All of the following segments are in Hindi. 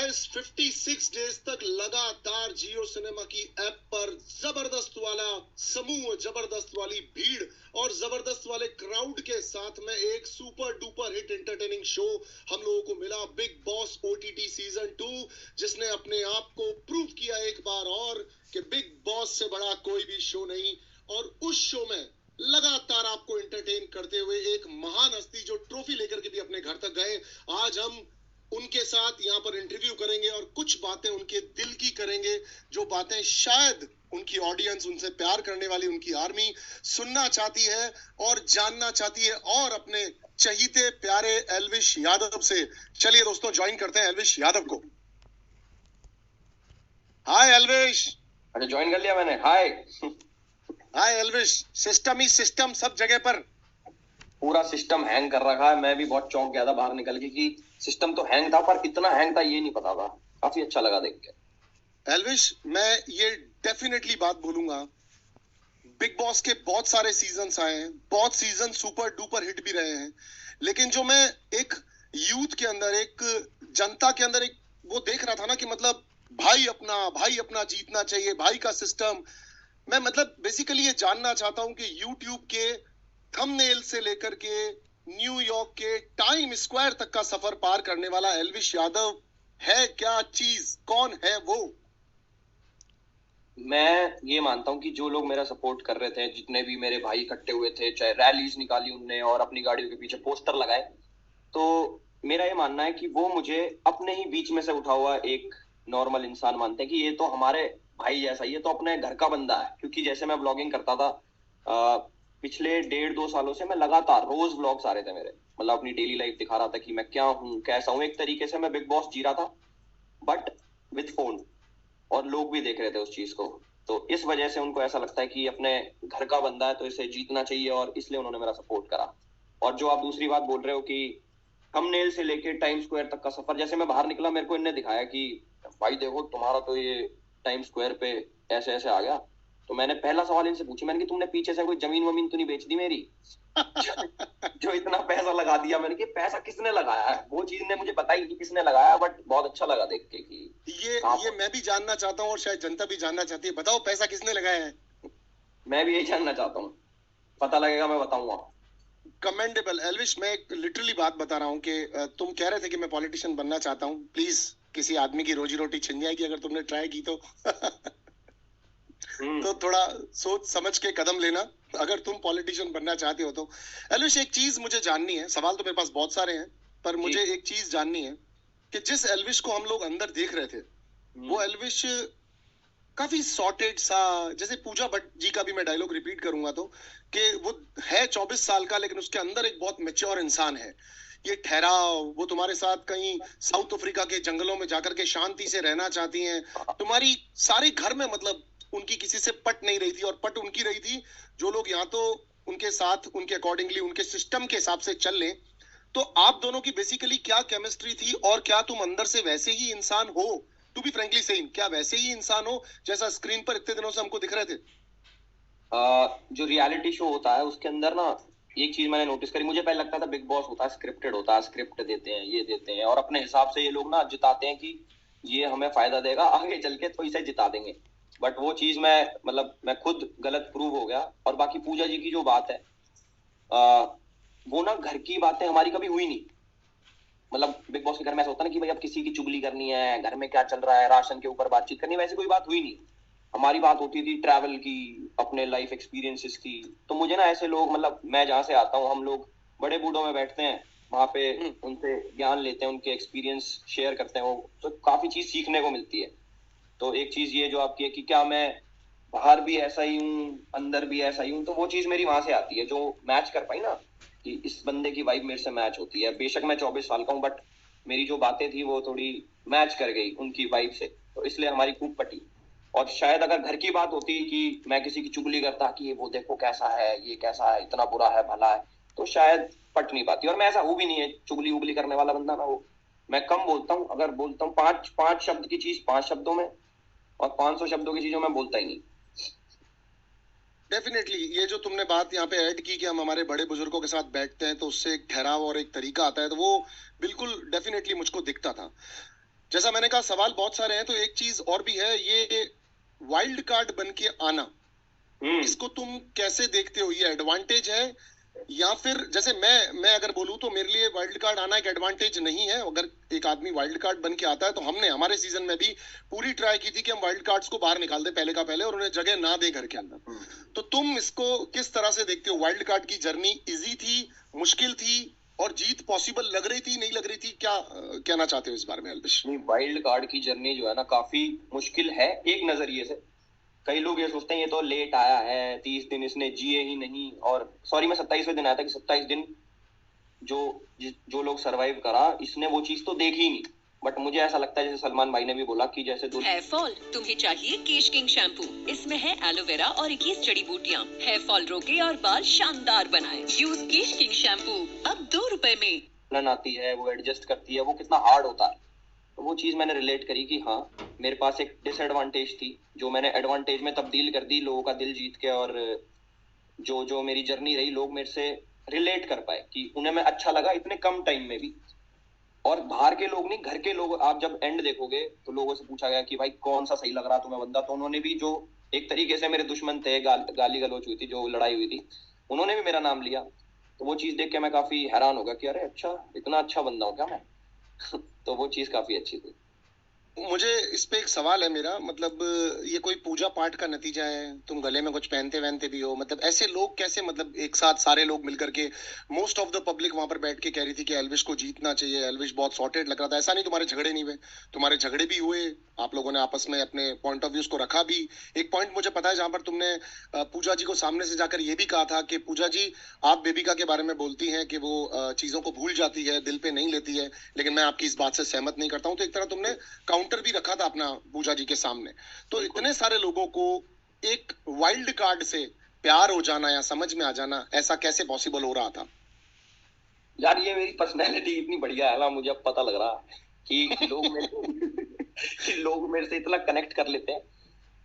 गाइस 56 डेज तक लगातार जियो सिनेमा की ऐप पर जबरदस्त वाला समूह, जबरदस्त वाली भीड़ और जबरदस्त वाले क्राउड के साथ में एक super duper hit entertaining show हम लोगों को मिला, बिग बॉस ओटीटी सीजन 2, जिसने अपने आप को प्रूव किया एक बार और कि बिग बॉस से बड़ा कोई भी शो नहीं। और उस शो में लगातार आपको एंटरटेन करते हुए एक महान हस्ती जो ट्रॉफी लेकर के भी अपने घर तक गए, आज हम उनके साथ यहाँ पर इंटरव्यू करेंगे और कुछ बातें उनके दिल की करेंगे, जो बातें शायद उनकी ऑडियंस, उनसे प्यार करने वाली उनकी आर्मी सुनना चाहती है और जानना चाहती है, और अपने चहीते प्यारे एल्विश यादव से। चलिए दोस्तों, ज्वाइन करते हैं एल्विश यादव को। हाय एल्विश। अच्छा, ज्वाइन कर लिया मैंने। हाय हाय एल्विश। सिस्टम ही सिस्टम सब जगह पर। पूरा सिस्टम हैंग कर रखा है। मैं भी बहुत चौंक गया था बाहर निकल के कि सिस्टम तो हैंग था, पर इतना हैंग था ये नहीं पता था। काफी अच्छा लगा देख के। एल्विश, मैं ये डेफिनेटली बात बोलूंगा, बिग बॉस के बहुत सारे सीजन्स आए हैं, बहुत सीजन सुपर डुपर हिट भी रहे हैं, लेकिन जो मैं एक यूथ के अंदर, एक जनता के अंदर एक वो देख रहा था ना कि मतलब भाई अपना जीतना चाहिए, भाई का सिस्टम। मैं मतलब बेसिकली ये जानना चाहता हूं कि यूट्यूब के थंबनेल से लेकर के न्यूयॉर्क के टाइम स्क्वायर तक का सफर पार करने वाला एल्विश यादव है क्या चीज? कौन है वो? मैं ये मानता हूँ कि जो लोग मेरा सपोर्ट कर रहे थे, जितने भी मेरे भाई इकट्ठे हुए थे, चाहे रैलीज निकाली उनने और अपनी गाड़ियों के पीछे पोस्टर लगाए, तो मेरा ये मानना है कि वो मुझे अपने ही बीच में से उठा हुआ एक नॉर्मल इंसान मानते हैं कि ये तो हमारे भाई जैसा, ये तो अपने घर का बंदा है। क्योंकि जैसे मैं ब्लॉगिंग करता था पिछले 1.5-2 सालों से, मैं लगातार रोज व्लॉग्स आ रहे थे मेरे, मतलब अपनी डेली लाइफ दिखा रहा था कि मैं क्या हूँ, कैसा हूँ। एक तरीके से मैं बिग बॉस जी रहा था, बट विथ फोन, और लोग भी देख रहे थे उस चीज को। तो इस वजह से उनको ऐसा लगता है कि अपने घर का बंदा है तो इसे जीतना चाहिए, और इसलिए उन्होंने मेरा सपोर्ट करा। और जो आप दूसरी बात बोल रहे हो कि थंबनेल से लेके टाइम स्क्वायर तक का सफर, जैसे मैं बाहर निकला मेरे को इनने दिखाया कि भाई देखो तुम्हारा तो ये टाइम स्क्वायर पे ऐसे ऐसे आ गया, तो मैंने पहला सवाल इनसे पूछी, मैंने कि तुमने पीछे से कोई जमीन वमीन तो नहीं बेच दी मेरी? जो इतना पैसा लगा दिया, मैंने कि पैसा किसने लगाया है? वो चीज ने मुझे बताई कि किसने लगाया, बट बहुत अच्छा लगा देख के कि ये मैं भी जानना चाहता हूँ और शायद जनता भी जानना चाहती है। बताओ पैसा किसने लगाया है? मैं भी यही जानना चाहता हूँ। पता लगेगा मैं बताऊंगा। कमेंडेबल एल्विश, मैं एक लिटरली बात बता रहा हूँ कि तुम कह रहे थे कि मैं पॉलिटिशियन बनना चाहता हूँ। प्लीज, किसी आदमी की रोजी रोटी छिन जाएगी अगर तुमने ट्राई की तो। तो थोड़ा सोच समझ के कदम लेना अगर तुम पॉलिटिशियन बनना चाहते हो तो। एल्विश, एक चीज मुझे जाननी है, सवाल तो मेरे पास बहुत सारे हैं, पर मुझे एक चीज जाननी है कि जिस एल्विश को हम लोग अंदर देख रहे थे, वो एल्विश काफी सॉर्टेड सा, जैसे पूजा भट्ट जी का भी मैं डायलॉग रिपीट करूंगा तो, कि वो है 24 साल का, लेकिन उसके अंदर एक बहुत मैच्योर इंसान है। ये ठहराव, वो तुम्हारे साथ कहीं साउथ अफ्रीका के जंगलों में जाकर के शांति से रहना चाहती हैं। तुम्हारी सारे घर में मतलब उनकी किसी से पट नहीं रही थी, और पट उनकी रही थी जो लोग यहाँ तो उनके साथ, उनके अकॉर्डिंगली, उनके सिस्टम के हिसाब से चल लें। तो आप दोनों की बेसिकली क्या केमिस्ट्री थी, और क्या तुम अंदर से वैसे ही इंसान हो? टू बी फ्रेंकली सेइंग, क्या वैसे ही इंसान हो जैसा स्क्रीन पर इतने दिनों से हमको दिख रहे थे? जो रियलिटी शो होता है उसके अंदर ना, एक चीज मैंने नोटिस करी, मुझे पहले लगता था बिग बॉस होता है स्क्रिप्टेड होता है, स्क्रिप्ट देते हैं, ये देते हैं, और अपने हिसाब से ये लोग ना जिताते हैं कि ये हमें फायदा देगा आगे चल के तो इसे जिता देंगे। बट वो चीज मैं खुद गलत प्रूव हो गया। और बाकी पूजा जी की जो बात है, वो ना घर की बातें हमारी कभी हुई नहीं। मतलब बिग बॉस के घर में ऐसा होता है ना कि भाई अब किसी की चुगली करनी है, घर में क्या चल रहा है, राशन के ऊपर बातचीत करनी है, वैसे कोई बात हुई नहीं। हमारी बात होती थी ट्रैवल की, अपने लाइफ एक्सपीरियंसेस की। तो मुझे ना ऐसे लोग, मतलब मैं जहाँ से आता हूँ, हम लोग बड़े बूढ़ों में बैठते हैं वहां पे, उनसे ज्ञान लेते हैं, उनके एक्सपीरियंस शेयर करते हैं, वो तो काफी चीज सीखने को मिलती है। तो एक चीज ये जो आपकी है कि क्या मैं बाहर भी ऐसा ही हूँ, अंदर भी ऐसा ही हूँ, तो वो चीज मेरी वहां से आती है जो मैच कर पाई ना, कि इस बंदे की वाइब मेरे से मैच होती है। बेशक मैं 24 साल का हूँ, बट मेरी जो बातें थी वो थोड़ी मैच कर गई उनकी वाइब से, तो इसलिए हमारी खूब पटी। और शायद अगर घर की बात होती कि मैं किसी की चुगली करता कि ये वो देखो कैसा है, ये कैसा है, इतना बुरा है, भला है, तो शायद पट नहीं पाती। और मैं ऐसा हूँ भी नहीं है चुगली उगली करने वाला बंदा ना, वो मैं कम बोलता हूँ। अगर बोलता हूँ पांच शब्द की चीज 5 शब्दों में, और 500 शब्दों की चीजों में बोलता ही नहीं। डेफिनेटली, ये जो तुमने बात यहाँ पे ऐड की कि हम हमारे बड़े बुजुर्गों के साथ बैठते हैं तो उससे एक ठहराव और एक तरीका आता है, तो वो बिल्कुल डेफिनेटली मुझको दिखता था। जैसा मैंने कहा सवाल बहुत सारे हैं, तो एक चीज और भी है, ये वाइल्ड कार्ड बन के आना, इसको तुम कैसे देखते हो? ये एडवांटेज है या फिर जैसे मैं अगर बोलूं तो मेरे लिए वाइल्ड कार्ड आना एक एडवांटेज नहीं है। अगर एक आदमी वाइल्ड कार्ड बन के आता है तो हमने हमारे सीजन में भी पूरी ट्राई की थी कि हम वाइल्ड कार्ड्स को बाहर निकाल दे पहले का पहले और उन्हें जगह ना दे घर के अंदर। तो तुम इसको किस तरह से देखते हो? वाइल्ड कार्ड की जर्नी इजी थी, मुश्किल थी, और जीत पॉसिबल लग रही थी, नहीं लग रही थी? क्या कहना चाहते हो इस बारे में अल्विश? नहीं, वाइल्ड कार्ड की जर्नी जो है ना काफी मुश्किल है एक नजरिए से। कई लोग ये सोचते हैं ये तो लेट आया है, 30 दिन इसने जिए ही नहीं, और सॉरी मैं 27वें दिन आया था कि 27 दिन जो जो लोग सरवाइव करा इसने वो चीज तो देखी ही नहीं। बट मुझे ऐसा लगता है जैसे सलमान भाई ने भी बोला कि जैसे हेयर फॉल तुम्हें चाहिए केश किंग शैम्पू। इसमें है एलोवेरा और 21 जड़ी बूटियाँ। हेयर फॉल रोके और बाल शानदार बनाए। यूज केश किंग शैम्पू अब 2 रुपए में। दुल्हन आती है, वो एडजस्ट करती है, वो कितना हार्ड होता है। तो वो चीज मैंने रिलेट करी कि हाँ मेरे पास एक डिसएडवांटेज थी जो मैंने एडवांटेज में तब्दील कर दी, लोगों का दिल जीत के। और जो जो मेरी जर्नी रही, लोग मेरे से रिलेट कर पाए कि उन्हें मैं अच्छा लगा इतने कम टाइम में भी। और बाहर के लोग नहीं, घर के लोग, आप जब एंड देखोगे तो लोगों से पूछा गया कि भाई कौन सा सही लग रहा तुम्हें बंदा, तो उन्होंने भी, जो एक तरीके से मेरे दुश्मन थे, गाली गलौच हुई थी, जो लड़ाई हुई थी, उन्होंने भी मेरा नाम लिया। तो वो चीज देख के मैं काफी हैरान हो गया कि अरे अच्छा, इतना अच्छा बंदा हूँ क्या मैं। तो वो चीज काफी अच्छी थी। मुझे इस पे एक सवाल है मेरा, मतलब ये कोई पूजा पाठ का नतीजा है? तुम गले में कुछ पहनते वहनते भी हो, मतलब ऐसे लोग कैसे, मतलब एक साथ सारे लोग मिलकर के, मोस्ट ऑफ द पब्लिक वहां पर बैठ के कह रही थी कि एल्विश को जीतना चाहिए, एल्विश बहुत सॉर्टेड लग रहा था। ऐसा नहीं तुम्हारे झगड़े नहीं हुए? तुम्हारे झगड़े भी हुए, आप लोगों ने आपस में अपने पॉइंट ऑफ व्यूज को रखा भी। एक पॉइंट मुझे पता है जहां पर तुमने पूजा जी को सामने से जाकर ये भी कहा था कि पूजा जी आप बेबिका के बारे में बोलती हैं कि वो चीजों को भूल जाती है, दिल पे नहीं लेती है, लेकिन मैं आपकी इस बात से सहमत नहीं करता हूं। तो एक तरह तुमने काउंटर भी रखा था अपना पूजा जी के सामने। तो इतने सारे लोगों को एक वाइल्ड कार्ड से प्यार हो जाना या समझ में आ जाना, ऐसा कैसे पॉसिबल हो रहा था? यार ये मेरी पर्सनैलिटी इतनी बढ़िया है ना, मुझे अब पता लग रहा है कि लोग मेरे से इतना कनेक्ट कर लेते हैं।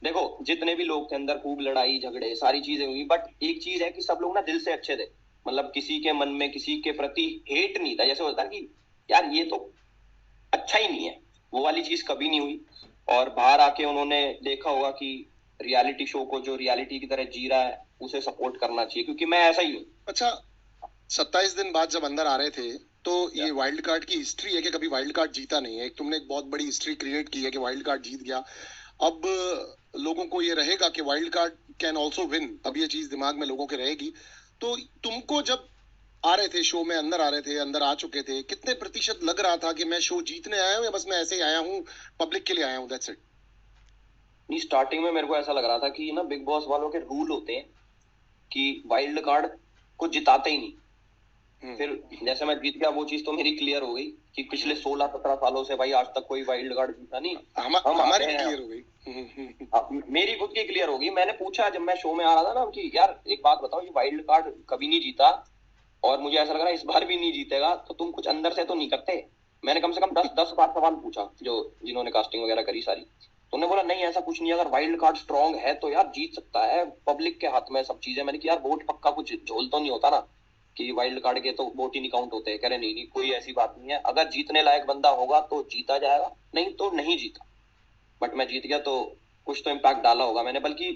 देखो जितने भी लोग थे अंदर, खूब लड़ाई झगड़े सारी चीजें हुई, बट एक चीज है कि सब लोग ना दिल से अच्छे थे। मतलब किसी के मन में किसी के प्रति हेट नहीं था, जैसे होता है कि यार ये तो अच्छा ही नहीं है, वो वाली चीज कभी नहीं हुई। और बाहर आके उन्होंने देखा होगा कि रियलिटी शो को जो रियलिटी की तरह जी रहा है उसे सपोर्ट करना चाहिए, क्योंकि मैं ऐसा ही हूँ। अच्छा, 27 दिन बाद जब अंदर आ रहे थे तो ये वाइल्ड कार्ड की हिस्ट्री है कि कभी वाइल्ड कार्ड जीता नहीं है। एक तुमने एक बहुत बड़ी हिस्ट्री क्रिएट की है कि वाइल्ड कार्ड जीत गया। अब लोगों को ये रहेगा कि wild card can also win, अब ये चीज दिमाग में लोगों के रहेगी। तो तुमको जब आ रहे थे शो में, अंदर आ रहे थे, अंदर आ चुके थे, कितने प्रतिशत लग रहा था कि मैं शो जीतने आया हूँ या बस मैं ऐसे ही आया हूँ, पब्लिक के लिए आया हूँ, दैट्स इट? नहीं, स्टार्टिंग में मेरे को ऐसा लग रहा था कि ना बिग बॉस वालों के रूल होते हैं कि वाइल्ड कार्ड को जिताते ही नहीं। फिर जैसे मैं जीत गया, वो चीज तो मेरी क्लियर हो गई कि पिछले 16-17 सालों से भाई आज तक कोई वाइल्ड कार्ड जीता नहीं। हमारी भी क्लियर हो गई। मेरी खुद की क्लियर होगी। मैंने पूछा जब मैं शो में आ रहा था ना कि यार एक बात बताओ, ये वाइल्ड कार्ड कभी नहीं जीता और मुझे ऐसा लग रहा है इस बार भी नहीं जीतेगा, तो तुम कुछ अंदर से तो नहीं करते? मैंने कम से कम 10 बार सवाल पूछा जो जिन्होंने कास्टिंग वगैरह करी सारी। तो उन्होंने बोला नहीं ऐसा कुछ नहीं, अगर वाइल्ड कार्ड स्ट्रांग है तो यार जीत सकता है, पब्लिक के हाथ में सब चीजें। मैंने कहा यार वोट पक्का कुछ झोल तो नहीं होता ना कि वाइल्ड कार्ड के तो वोट ही नहीं काउंट होते? कह रहे नहीं नहीं, कोई ऐसी बात नहीं है, अगर जीतने लायक बंदा होगा तो जीता जाएगा, नहीं तो नहीं जीता। बट मैं जीत गया तो कुछ तो इम्पैक्ट डाला होगा मैंने, बल्कि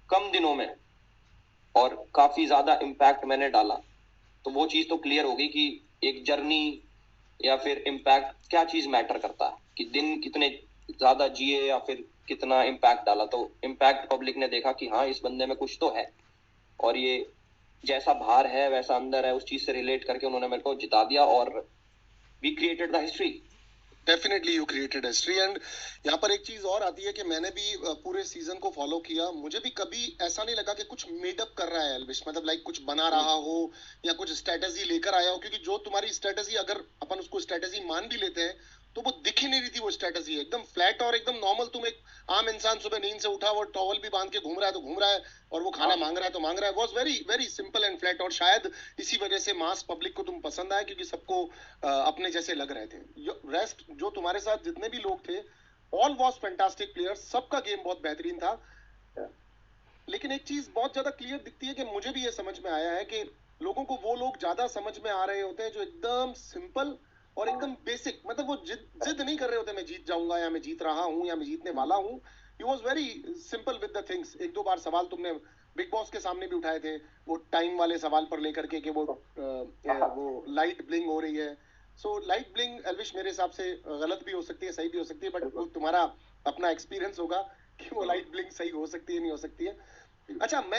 कम दिनों में, और काफी ज्यादा इम्पैक्ट मैंने डाला। तो वो चीज तो क्लियर होगी कि एक जर्नी या फिर इम्पैक्ट, क्या चीज मैटर करता है कि दिन कितने ज्यादा जिए या फिर कितना इम्पैक्ट डाला। तो इम्पैक्ट पब्लिक ने देखा कि हाँ इस बंदे में कुछ तो है, और ये जैसा बाहर है वैसा अंदर है, उस चीज से रिलेट करके उन्होंने मेरे को जिता दिया, और we created the history. Definitely you created history. And यहाँ पर एक चीज और आती है कि मैंने भी पूरे सीजन को फॉलो किया, मुझे भी कभी ऐसा नहीं लगा कि कुछ मेडअप कर रहा है एल्विश, मतलब लाइक कुछ बना रहा हो या कुछ स्ट्रेटेजी लेकर आया हो। क्योंकि जो तुम्हारी स्ट्रेटेजी, अगर अपन उसको स्ट्रेटेजी मान भी लेते हैं, तो वो दिख ही नहीं रही थी। वो स्ट्रेटेजी एकदम फ्लैट और एकदम नॉर्मल। तुम एक आम इंसान सुबह नींद से उठा, वो टॉवल भी बांध के घूम रहा है तो घूम रहा है, और वो खाना मांग रहा है तो मांग रहा है। Was very very simple and flat. और शायद इसी वजह से मास पब्लिक को तुम पसंद आए, क्योंकि सबको अपने जैसे लग रहे थे। रेस्ट जो तुम्हारे साथ जितने भी लोग थे, ऑल वॉज फैंटास्टिक प्लेयर्स, सबका गेम बहुत बेहतरीन था। लेकिन एक चीज बहुत ज्यादा क्लियर दिखती है कि मुझे भी ये समझ में आया है कि लोगों को वो लोग ज्यादा समझ में आ रहे होते हैं जो एकदम सिंपल और एकदम बेसिक, मतलब वो जिद नहीं कर रहे होते मैं जीत जाऊंगा या मैं जीत रहा हूँ या मैं जीतने वाला हूँ। He was very simple with the things. एक दो बार सवाल तुमने बिग बॉस के सामने भी उठाए थे, वो टाइम वाले सवाल पर लेकर के कि वो लाइट ब्लिंग हो रही है। सो लाइट ब्लिंग एल्विश मेरे हिसाब से गलत भी हो सकती है, सही भी हो सकती है, बट वो तुम्हारा अपना एक्सपीरियंस होगा कि वो लाइट ब्लिंग सही हो सकती है नहीं हो सकती है। अच्छा, मैं